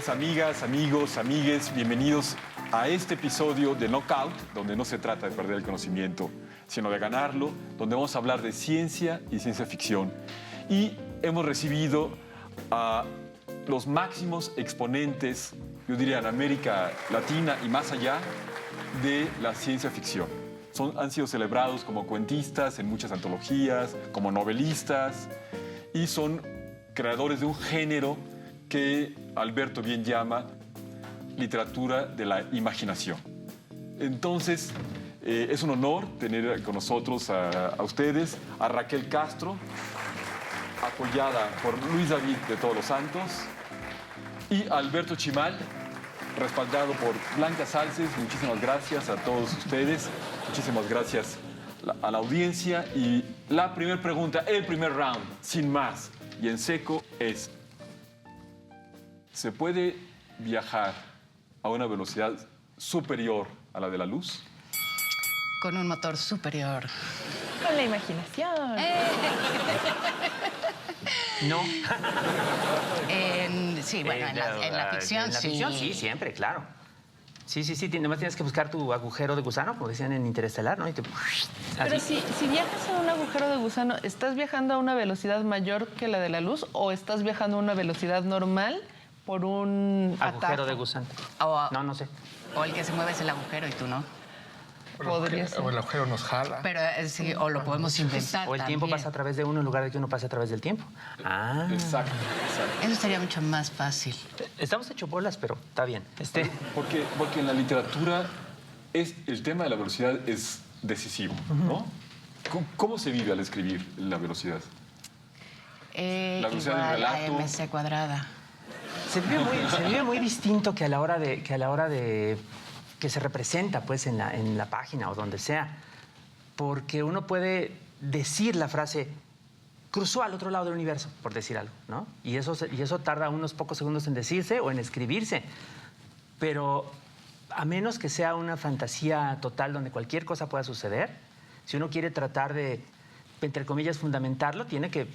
Queridas amigas, amigos, amigues, bienvenidos a este episodio de Knockout, donde no se trata de perder el conocimiento, sino de ganarlo, donde vamos a hablar de ciencia y ciencia ficción. Y hemos recibido a los máximos exponentes, yo diría en América Latina y más allá, de la ciencia ficción. Han sido celebrados como cuentistas en muchas antologías, como novelistas, y son creadores de un género que Alberto bien llama literatura de la imaginación. Entonces, es un honor tener con nosotros a ustedes, a Raquel Castro, apoyada por Luis David de Todos los Santos, y a Alberto Chimal, respaldado por Blanca Salces. Muchísimas gracias a todos ustedes, muchísimas gracias a la audiencia. Y la primera pregunta, el primer round, sin más y en seco, es: ¿se puede viajar a una velocidad superior a la de la luz? Con un motor superior. Con la imaginación. No. Sí, bueno, en la ficción, en la sí. ficción, sí, siempre, claro. Sí. Nomás tienes que buscar tu agujero de gusano, como decían en Interestelar, ¿no? Y te... Pero si viajas a un agujero de gusano, ¿estás viajando a una velocidad mayor que la de la luz o estás viajando a una velocidad normal por un agujero atajo? de gusano. No sé. O el que se mueve es el agujero y tú no. Podría ser. O el agujero nos jala. Pero sí, o lo podemos inventar. O el tiempo también. pasa a través de uno en lugar de que uno pase a través del tiempo. Exacto. Eso sería mucho más fácil. Estamos hechos bolas, pero está bien. Porque en la literatura el tema de la velocidad es decisivo, ¿no? ¿Cómo se vive al escribir la velocidad? La velocidad del Igual a relato. MC cuadrada. Se vive muy distinto que a la hora de que se representa, pues, en la página o donde sea. Porque uno puede decir la frase, cruzó al otro lado del universo, por decir algo, ¿no? Y eso tarda unos pocos segundos en decirse o en escribirse. Pero a menos que sea una fantasía total donde cualquier cosa pueda suceder, si uno quiere tratar de, entre comillas, fundamentarlo, tiene que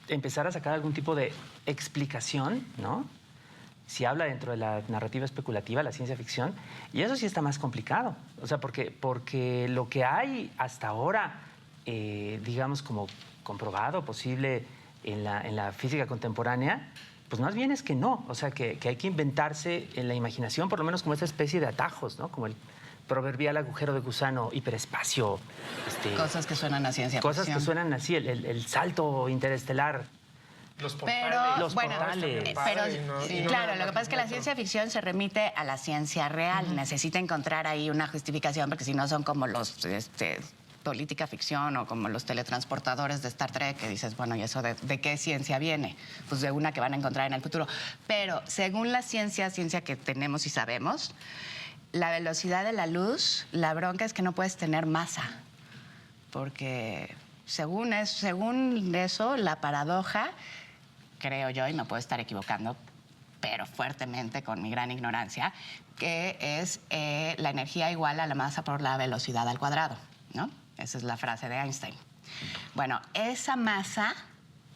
empezar a sacar algún tipo de explicación, ¿no? Si habla dentro de la narrativa especulativa, la ciencia ficción, y eso sí está más complicado. O sea, porque lo que hay hasta ahora, digamos, como comprobado, posible en la física contemporánea, pues más bien es que no. O sea, que hay que inventarse en la imaginación, por lo menos como esta especie de atajos, ¿no? Como el proverbial agujero de gusano, hiperespacio. Cosas que suenan a ciencia Cosas ficción. que suenan así, el salto interestelar. Los portales. Pero, bueno, portales. Claro, lo que pasa es que la ciencia ficción se remite a la ciencia real. Necesita encontrar ahí una justificación, porque si no son como los política ficción o como los teletransportadores de Star Trek, que dices, bueno, ¿y eso de qué ciencia viene? Pues de una que van a encontrar en el futuro. Pero según la ciencia que tenemos y sabemos, la velocidad de la luz, la bronca es que no puedes tener masa. Porque según eso, la paradoja, creo yo, y me puedo estar equivocando, pero fuertemente con mi gran ignorancia, que es la energía igual a la masa por la velocidad al cuadrado, ¿no? Esa es la frase de Einstein. Bueno, esa masa,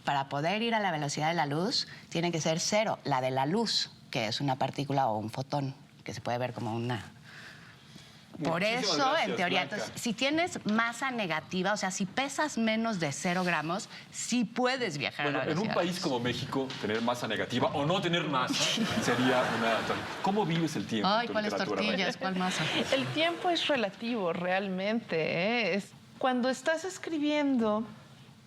para poder ir a la velocidad de la luz, tiene que ser cero, la de la luz, que es una partícula o un fotón, que se puede ver como una... Por Muchísimas eso, gracias, en teoría, Blanca. entonces, si tienes masa negativa, o sea, si pesas menos de 0 gramos, sí puedes viajar Bueno, a la en un velocidad. país como México, tener masa negativa o no tener masa sería una... ¿Cómo vives el tiempo? en Ay, tu ¿cuáles literatura, tortillas? Raquel? ¿Cuál masa? El tiempo es relativo realmente, ¿eh? Cuando estás escribiendo,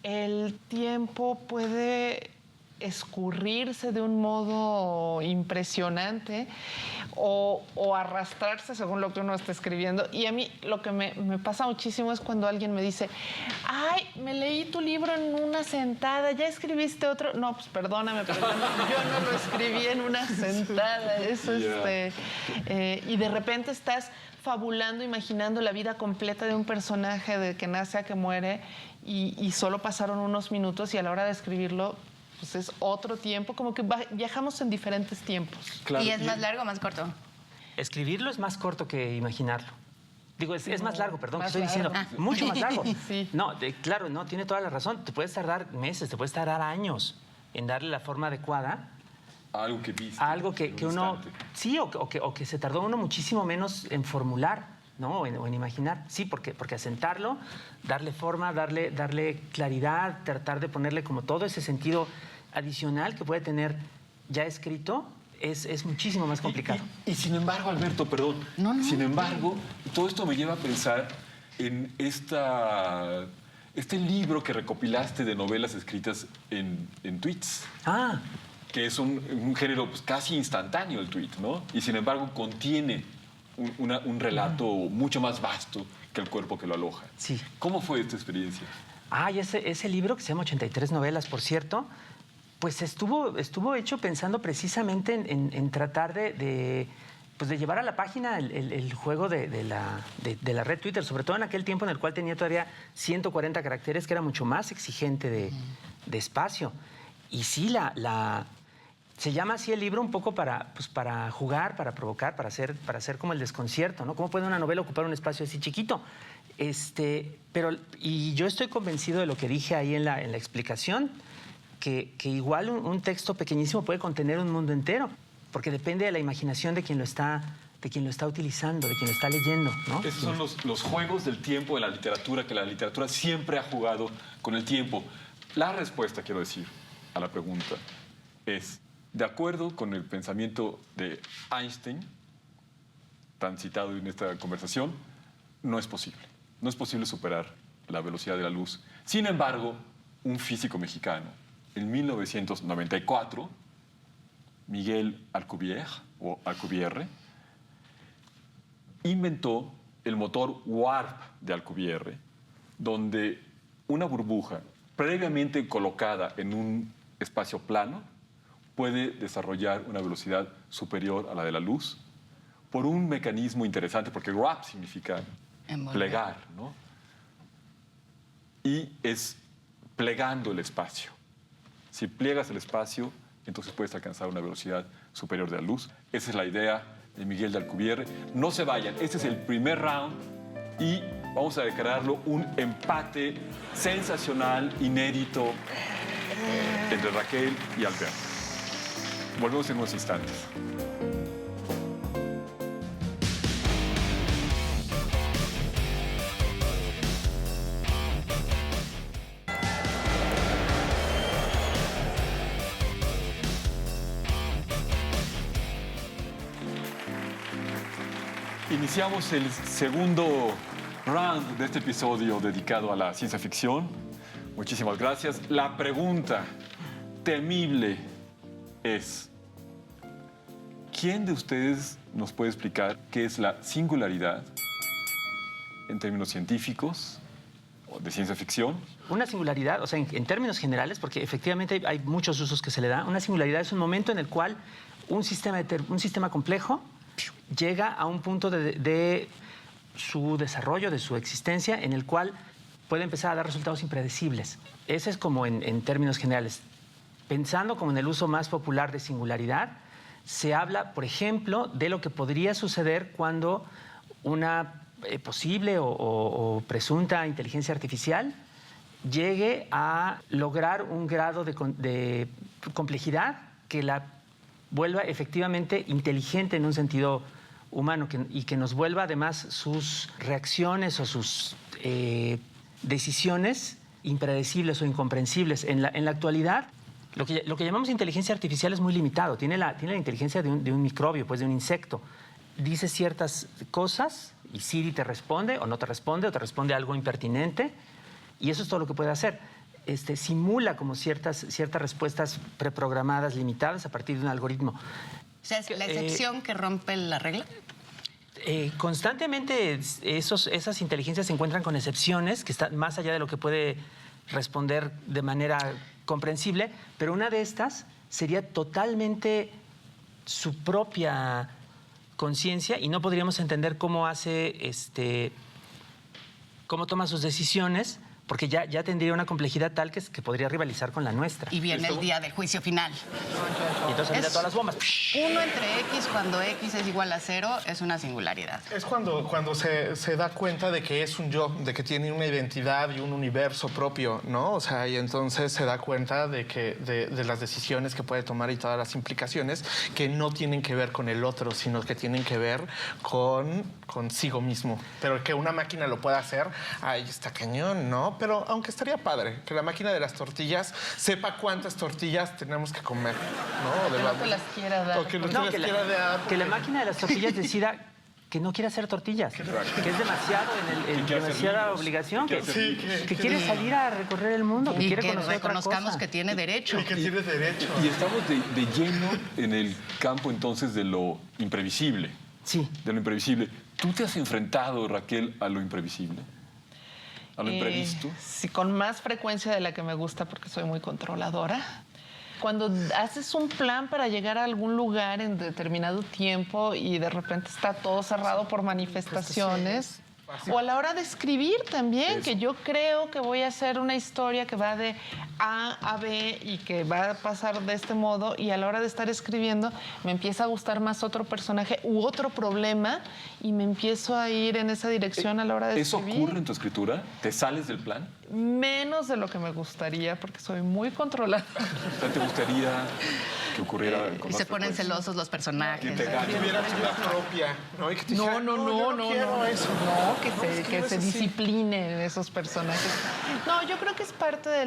el tiempo puede escurrirse de un modo impresionante o arrastrarse según lo que uno está escribiendo. Y a mí lo que me pasa muchísimo es cuando alguien me dice, ay, me leí tu libro en una sentada, ¿ya escribiste otro? No, pues perdóname, pero yo no lo escribí en una sentada. Eso y de repente estás fabulando, imaginando la vida completa de un personaje de que nace a que muere y solo pasaron unos minutos y a la hora de escribirlo pues es otro tiempo, como que viajamos en diferentes tiempos. Claro, ¿Y es más largo o más corto? Escribirlo es más corto que imaginarlo. Digo, es más largo, perdón, más que estoy largo. diciendo. Mucho más largo. Sí. No, claro, no, tiene toda la razón. Te puedes tardar meses, te puedes tardar años en darle la forma adecuada A algo que viste. a algo que en un uno... instante. Sí, o que se tardó uno muchísimo menos en formular, ¿no? O en imaginar. Sí, porque asentarlo, darle forma, darle claridad, tratar de ponerle como todo ese sentido adicional que puede tener ya escrito, es muchísimo más complicado. Y sin embargo, Alberto, perdón. Sin embargo, todo esto me lleva a pensar en este libro que recopilaste de novelas escritas en tweets, Ah, que es un género pues, casi instantáneo el tweet, ¿no? Y sin embargo contiene un relato mucho más vasto que el cuerpo que lo aloja. Sí. ¿Cómo fue esta experiencia? y ese libro, que se llama 83 novelas, por cierto, pues estuvo hecho pensando precisamente en tratar de llevar a la página el juego de la red Twitter, sobre todo en aquel tiempo en el cual tenía todavía 140 caracteres, que era mucho más exigente de espacio. Y sí, se llama así el libro un poco para jugar, para provocar, para hacer como el desconcierto, ¿no? ¿Cómo puede una novela ocupar un espacio así chiquito? Y yo estoy convencido de lo que dije ahí en la explicación, que igual un texto pequeñísimo puede contener un mundo entero, porque depende de la imaginación de quien lo está utilizando, de quien lo está leyendo, ¿no? Esos son los juegos del tiempo de la literatura, que la literatura siempre ha jugado con el tiempo. La respuesta, quiero decir, a la pregunta es, de acuerdo con el pensamiento de Einstein, tan citado en esta conversación, no es posible. No es posible superar la velocidad de la luz. Sin embargo, un físico mexicano, en 1994, Miguel Alcubierre, inventó el motor Warp de Alcubierre, donde una burbuja previamente colocada en un espacio plano puede desarrollar una velocidad superior a la de la luz por un mecanismo interesante, porque warp significa Envolver. plegar, ¿no? Y es plegando el espacio. Si pliegas el espacio, entonces puedes alcanzar una velocidad superior de la luz. Esa es la idea de Miguel de Alcubierre. No se vayan, este es el primer round y vamos a declararlo un empate sensacional, inédito, entre Raquel y Alberto. Volvemos en unos instantes. Iniciamos el segundo round de este episodio dedicado a la ciencia ficción. Muchísimas gracias. La pregunta temible es: ¿quién de ustedes nos puede explicar qué es la singularidad en términos científicos o de ciencia ficción? Una singularidad, o sea, en términos generales, porque efectivamente hay muchos usos que se le da, una singularidad es un momento en el cual un sistema complejo llega a un punto de su desarrollo, de su existencia, en el cual puede empezar a dar resultados impredecibles. Ese es como en términos generales. Pensando como en el uso más popular de singularidad, se habla, por ejemplo, de lo que podría suceder cuando una posible o presunta inteligencia artificial llegue a lograr un grado de complejidad que la vuelva efectivamente inteligente en un sentido humano y que nos vuelva además sus reacciones o sus decisiones impredecibles o incomprensibles. En la actualidad, lo que llamamos inteligencia artificial es muy limitado. Tiene la inteligencia de un microbio, pues de un insecto. Dice ciertas cosas y Siri te responde o te responde algo impertinente, y eso es todo lo que puede hacer. Simula como ciertas respuestas preprogramadas, limitadas a partir de un algoritmo. O sea, ¿es la excepción que rompe la regla? Constantemente esas inteligencias se encuentran con excepciones que están más allá de lo que puede responder de manera comprensible, pero una de estas sería totalmente su propia conciencia y no podríamos entender cómo hace, cómo toma sus decisiones, porque ya tendría una complejidad tal que podría rivalizar con la nuestra. Y viene el día del juicio final. Y entonces avienta Es- todas las bombas. 1 entre X, cuando X es igual a 0, es una singularidad. Es cuando se da cuenta de que es un yo, de que tiene una identidad y un universo propio, ¿no? O sea, y entonces se da cuenta de las decisiones que puede tomar y todas las implicaciones que no tienen que ver con el otro, sino que tienen que ver consigo mismo. Pero que una máquina lo pueda hacer, ahí está cañón, ¿no? Pero aunque estaría padre que la máquina de las tortillas sepa cuántas tortillas tenemos que comer, ¿no? Que no te las quiera dar. O que no te No, las que quiera dar. que la máquina de las tortillas decida que no quiere hacer tortillas, que es demasiado demasiada obligación, que quiere salir a recorrer el mundo, que Y quiere que conocer otra reconozcamos cosa. que tiene derecho. Y que tienes derecho. Y estamos de lleno en el campo entonces de lo imprevisible. Sí. De lo imprevisible. ¿Tú te has enfrentado, Raquel, a lo imprevisible? ¿A lo imprevisto? Sí, con más frecuencia de la que me gusta porque soy muy controladora. Cuando haces un plan para llegar a algún lugar en determinado tiempo y de repente está todo cerrado por manifestaciones. O a la hora de escribir también, que yo creo que voy a hacer una historia que va de A a B y que va a pasar de este modo, y a la hora de estar escribiendo me empieza a gustar más otro personaje u otro problema y me empiezo a ir en esa dirección a la hora de ¿Eso escribir. ocurre en tu escritura? ¿Te sales del plan? Menos de lo que me gustaría porque soy muy controlada. O sea, ¿te gustaría que ocurriera con Y más se ponen frecuencia? celosos los personajes. Que te gane. Que tuvieras una propia, ¿no? Y que te No, dijeran, yo no quiero eso. No, que No, es que se no es así. disciplinen esos personajes. No, yo creo que es parte de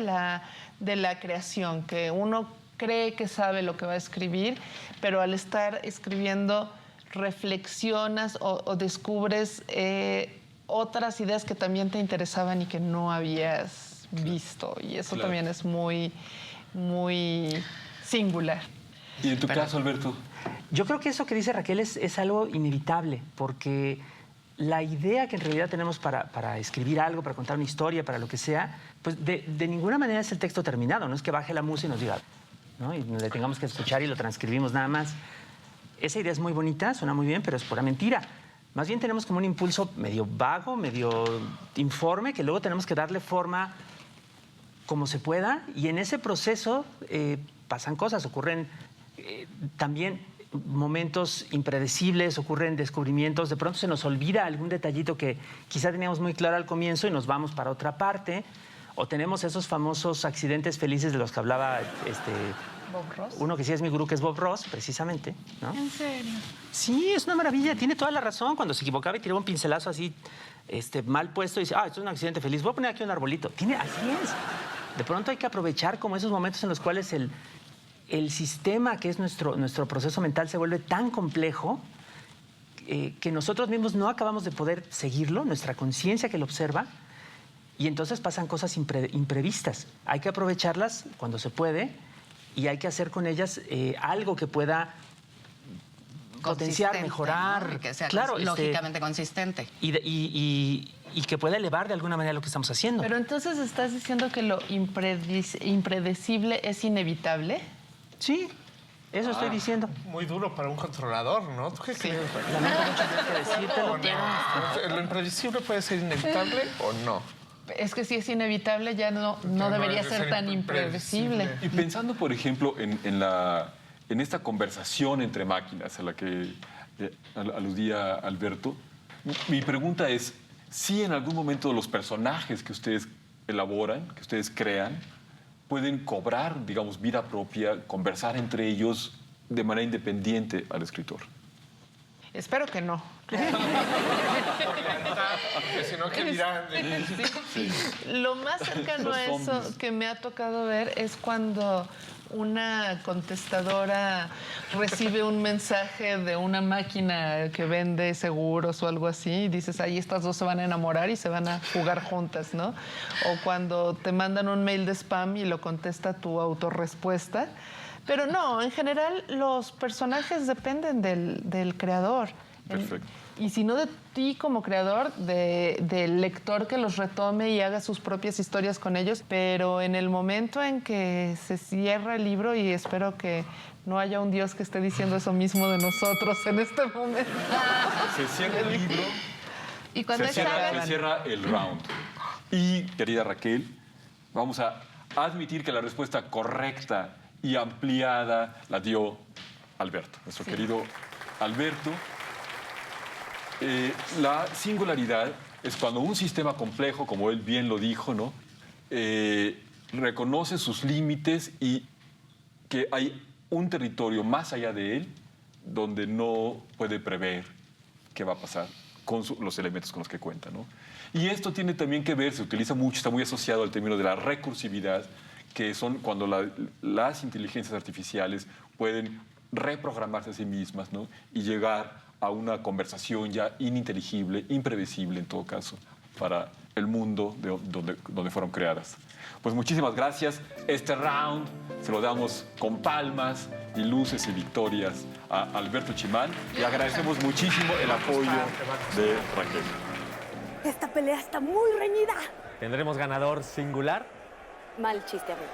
la creación, que uno cree que sabe lo que va a escribir, pero al estar escribiendo reflexionas o descubres otras ideas que también te interesaban y que no habías visto. Y eso Claro. también es muy, muy singular. Y en tu caso, Alberto, Yo creo que eso que dice Raquel es algo inevitable, porque la idea que en realidad tenemos para escribir algo, para contar una historia, para lo que sea, pues de ninguna manera es el texto terminado, no es que baje la música y nos diga, ¿no? Y le tengamos que escuchar y lo transcribimos nada más. Esa idea es muy bonita, suena muy bien, pero es pura mentira. Más bien tenemos como un impulso medio vago, medio informe, que luego tenemos que darle forma como se pueda, y en ese proceso pasan cosas, ocurren también momentos impredecibles, ocurren descubrimientos, de pronto se nos olvida algún detallito que quizá teníamos muy claro al comienzo y nos vamos para otra parte, o tenemos esos famosos accidentes felices de los que hablaba Bob Ross. uno que sí es mi gurú, que es Bob Ross, precisamente, ¿no? ¿En serio? Sí, es una maravilla, tiene toda la razón. Cuando se equivocaba y tiraba un pincelazo así mal puesto y dice, esto es un accidente feliz, voy a poner aquí un arbolito. Así es. De pronto hay que aprovechar como esos momentos en los cuales el sistema que es nuestro proceso mental se vuelve tan complejo que nosotros mismos no acabamos de poder seguirlo, nuestra conciencia que lo observa, y entonces pasan cosas imprevistas. Hay que aprovecharlas cuando se puede y hay que hacer con ellas algo que pueda potenciar, Consistente, mejorar, ¿no? Y que sea claro, lógicamente consistente. y que pueda elevar de alguna manera lo que estamos haciendo. Pero entonces estás diciendo que lo impredecible es inevitable. Sí, eso estoy diciendo. Muy duro para un controlador, ¿no? ¿Tú qué crees? Lamento mucho tener que decírtelo, ¿O no? ¿Lo impredecible puede ser inevitable o no? Es que si es inevitable ya no no debería debe ser ser tan impredecible. y pensando, por ejemplo, en esta conversación entre máquinas a la que aludía Alberto, mi pregunta es si en algún momento los personajes que ustedes elaboran, que ustedes crean, pueden cobrar, digamos, vida propia, conversar entre ellos de manera independiente al escritor. Espero que no. Porque si no, ¿qué dirán? Sí. Lo más cercano Los a eso zombies. que me ha tocado ver es cuando una contestadora recibe un mensaje de una máquina que vende seguros o algo así y dices, ahí estas dos se van a enamorar y se van a jugar juntas, ¿no? O cuando te mandan un mail de spam y lo contesta tu autorrespuesta. Pero no, en general los personajes dependen del creador. Perfecto. Y si no de ti como creador, del lector que los retome y haga sus propias historias con ellos. Pero en el momento en que se cierra el libro, y espero que no haya un Dios que esté diciendo eso mismo de nosotros en este momento. Se cierra el libro, Y cuando se esta- cierra el round. Y, querida Raquel, vamos a admitir que la respuesta correcta y ampliada la dio Alberto, nuestro querido Alberto. La singularidad es cuando un sistema complejo, como él bien lo dijo, ¿no? Reconoce sus límites y que hay un territorio más allá de él donde no puede prever qué va a pasar con los elementos con los que cuenta, ¿no? Y esto tiene también que ver, se utiliza mucho, está muy asociado al término de la recursividad, que son cuando las inteligencias artificiales pueden reprogramarse a sí mismas, ¿no? Y llegar a una conversación ya ininteligible, imprevisible en todo caso, para el mundo donde fueron creadas. Pues muchísimas gracias. Este round se lo damos con palmas y luces y victorias a Alberto Chimal y agradecemos muchísimo el apoyo de Raquel. Esta pelea está muy reñida. ¿Tendremos ganador singular? Mal chiste, amigo.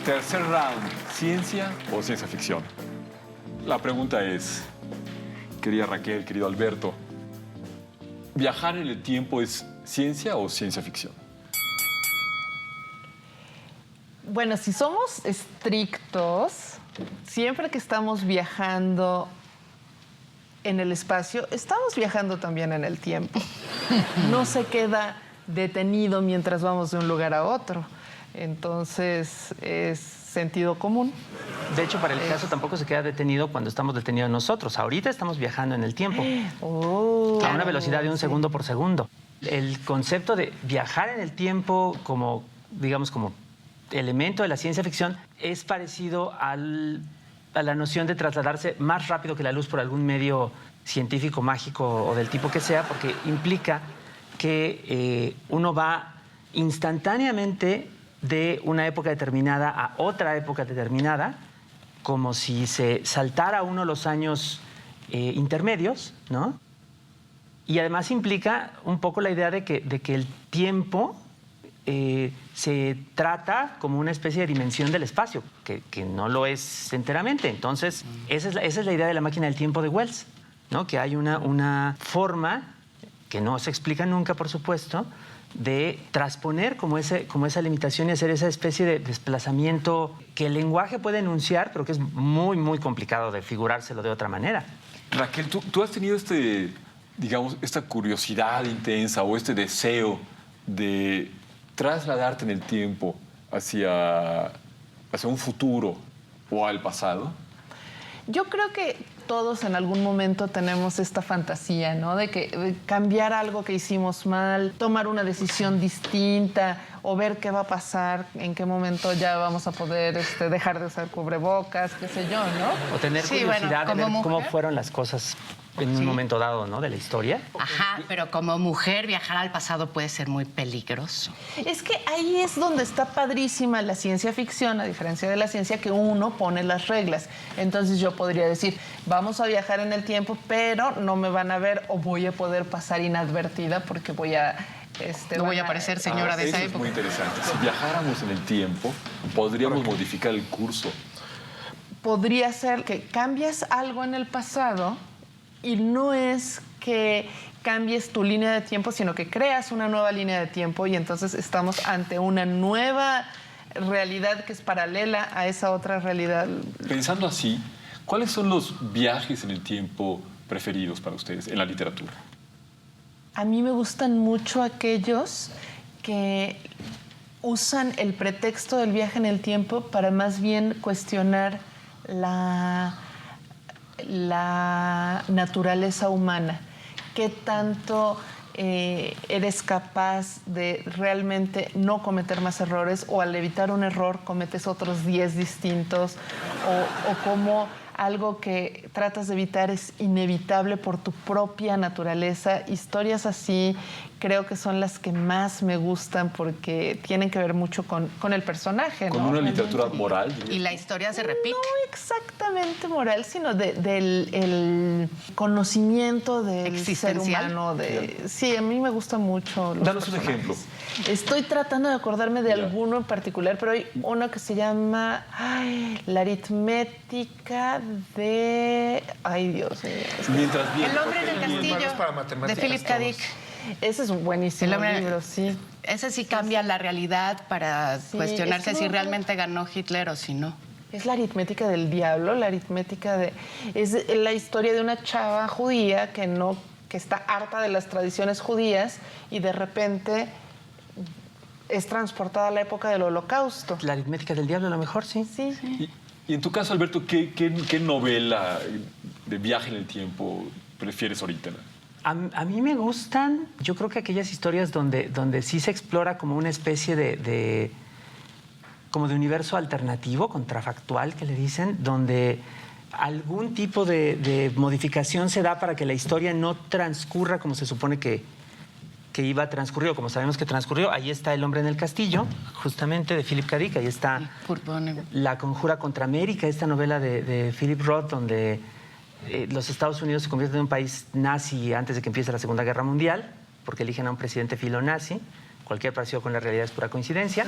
Tercer round, ¿ciencia o ciencia ficción? La pregunta es, querida Raquel, querido Alberto, ¿viajar en el tiempo es ciencia o ciencia ficción? Bueno, si somos estrictos, siempre que estamos viajando en el espacio, estamos viajando también en el tiempo. No se queda detenido mientras vamos de un lugar a otro. Entonces, es sentido común. De hecho, para el caso tampoco se queda detenido cuando estamos detenidos nosotros. Ahorita estamos viajando en el tiempo a una velocidad de 1 segundo por segundo. El concepto de viajar en el tiempo como, digamos, como elemento de la ciencia ficción es parecido a la noción de trasladarse más rápido que la luz por algún medio científico, mágico o del tipo que sea, porque implica que uno va instantáneamente de una época determinada a otra época determinada, como si se saltara uno los años intermedios, ¿no? Y además implica un poco la idea de que el tiempo se trata como una especie de dimensión del espacio, que no lo es enteramente. Entonces, esa es la idea de la máquina del tiempo de Wells, ¿no? Que hay una forma, que no se explica nunca, por supuesto, de transponer como esa limitación y hacer esa especie de desplazamiento que el lenguaje puede enunciar, pero que es muy, muy complicado de figurárselo de otra manera. Raquel, ¿tú has tenido esta curiosidad intensa o este deseo de trasladarte en el tiempo hacia un futuro o al pasado? Yo creo que todos en algún momento tenemos esta fantasía, ¿no? De cambiar algo que hicimos mal, tomar una decisión distinta o ver qué va a pasar, en qué momento ya vamos a poder dejar de usar cubrebocas, qué sé yo, ¿no? O tener curiosidad de ver cómo fueron las cosas en un momento dado, ¿no? De la historia. Ajá, pero como mujer viajar al pasado puede ser muy peligroso. Es que ahí es donde está padrísima la ciencia ficción, a diferencia de la ciencia, que uno pone las reglas. Entonces yo podría decir, vamos a viajar en el tiempo, pero no me van a ver o voy a poder pasar inadvertida porque voy a... no voy a parecer señora de esa eso época. Es muy interesante. Si viajáramos en el tiempo, podríamos modificar el curso. Podría ser que cambias algo en el pasado y no es que cambies tu línea de tiempo, sino que creas una nueva línea de tiempo y entonces estamos ante una nueva realidad que es paralela a esa otra realidad. Pensando así, ¿cuáles son los viajes en el tiempo preferidos para ustedes en la literatura? A mí me gustan mucho aquellos que usan el pretexto del viaje en el tiempo para más bien cuestionar la naturaleza humana. ¿Qué tanto eres capaz de realmente no cometer más errores o al evitar un error cometes otros 10 distintos? O cómo algo que tratas de evitar es inevitable por tu propia naturaleza. Historias así creo que son las que más me gustan porque tienen que ver mucho con el personaje, Con ¿no? una Realmente. literatura moral. Y la historia se repite. No exactamente moral, sino del el conocimiento del ser Existencial. humano. Sí, a mí me gusta mucho. Los Danos un personajes. ejemplo. Estoy tratando de acordarme de Ya. alguno en particular, pero hay uno que se llama La aritmética de... Ay, Dios mío. Mientras bien. El hombre en el Muy castillo, malos para de matemáticas Philip K. Dick. Ese es un buenísimo El hombre- libro, sí. Ese sí cambia la realidad para Sí, cuestionarse es si muy- realmente ganó Hitler o si no. Es la aritmética del diablo, la aritmética de... Es la historia de una chava judía que está harta de las tradiciones judías y de repente es transportada a la época del Holocausto. La aritmética del diablo, a lo mejor, sí. Sí. Y en tu caso, Alberto, ¿qué novela de viaje en el tiempo prefieres ahorita? A mí me gustan, yo creo que aquellas historias donde sí se explora como una especie como de universo alternativo, contrafactual, que le dicen, donde algún tipo de modificación se da para que la historia no transcurra como se supone que iba a transcurrir, o como sabemos que transcurrió. Ahí está El hombre en el castillo, justamente, de Philip K. Dick. Ahí está Kurt Vonnegut. La conjura contra América, esta novela de Philip Roth, donde los Estados Unidos se convierten en un país nazi antes de que empiece la Segunda Guerra Mundial, porque eligen a un presidente filonazi. Cualquier parecido con la realidad es pura coincidencia.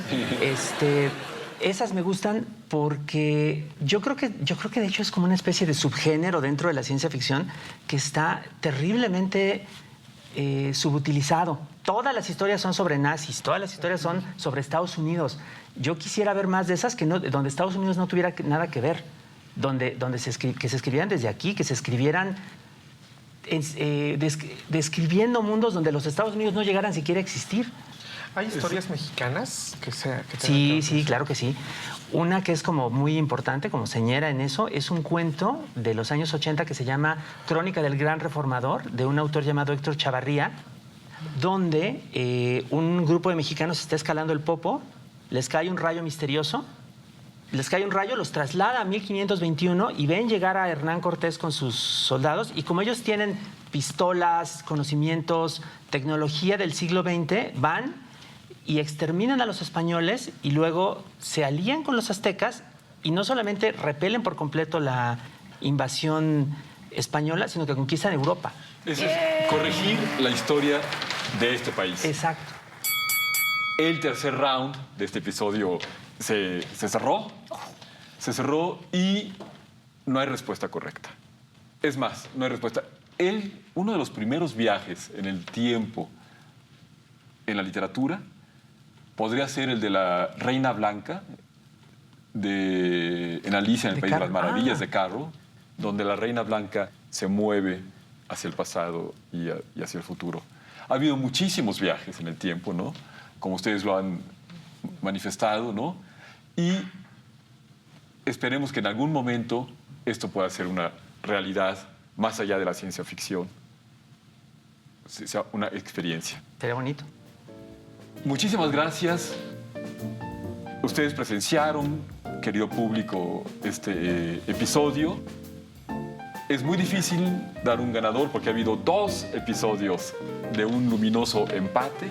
Esas me gustan porque yo creo que de hecho es como una especie de subgénero dentro de la ciencia ficción que está terriblemente subutilizado. Todas las historias son sobre nazis, todas las historias son sobre Estados Unidos. Yo quisiera ver más de esas donde Estados Unidos no tuviera nada que ver, que se escribieran desde aquí, que se escribieran describiendo mundos donde los Estados Unidos no llegaran siquiera a existir. ¿Hay historias mexicanas que tengan Sí, que sí, ver? claro que sí. Una que es como muy importante, como señera en eso, es un cuento de los años 80 que se llama Crónica del Gran Reformador, de un autor llamado Héctor Chavarría, donde un grupo de mexicanos está escalando el Popo, les cae un rayo misterioso, los traslada a 1521 y ven llegar a Hernán Cortés con sus soldados, y como ellos tienen pistolas, conocimientos, tecnología del siglo XX, van y exterminan a los españoles y luego se alían con los aztecas y no solamente repelen por completo la invasión española, sino que conquistan Europa. Eso es corregir la historia de este país. Exacto. El tercer round de este episodio se cerró. Se cerró y no hay respuesta correcta. Es más, no hay respuesta. Uno de los primeros viajes en el tiempo en la literatura podría ser el de la Reina Blanca en Alicia en el De País de las Carro. Maravillas de Carro, donde la Reina Blanca se mueve hacia el pasado y hacia el futuro. Ha habido muchísimos viajes en el tiempo, ¿no? Como ustedes lo han manifestado, ¿no? Y esperemos que en algún momento esto pueda ser una realidad más allá de la ciencia ficción, sea una experiencia. Sería bonito. Muchísimas gracias. Ustedes presenciaron, querido público, este episodio. Es muy difícil dar un ganador porque ha habido 2 episodios de un luminoso empate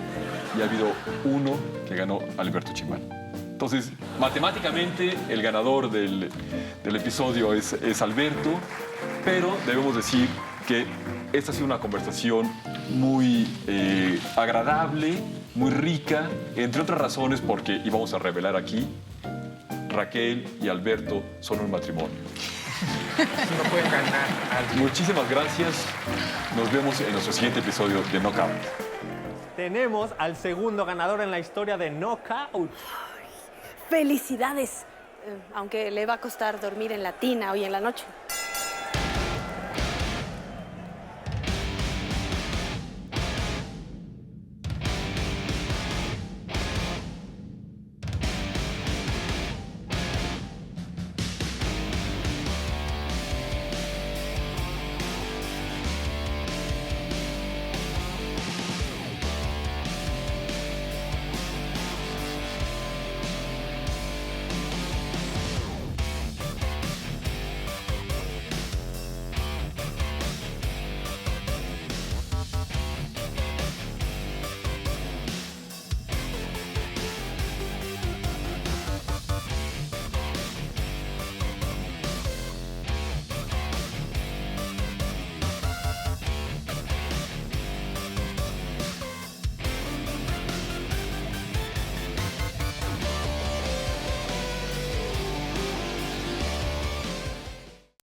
y ha habido uno que ganó Alberto Chimal. Entonces, matemáticamente, el ganador del episodio es Alberto, pero debemos decir que esta ha sido una conversación muy agradable, muy rica, entre otras razones porque, y vamos a revelar aquí, Raquel y Alberto son un matrimonio. No pueden ganar algo. Muchísimas gracias. Nos vemos en nuestro siguiente episodio de Knockout. Tenemos al segundo ganador en la historia de Knockout. ¡Felicidades! Aunque le va a costar dormir en la tina hoy en la noche.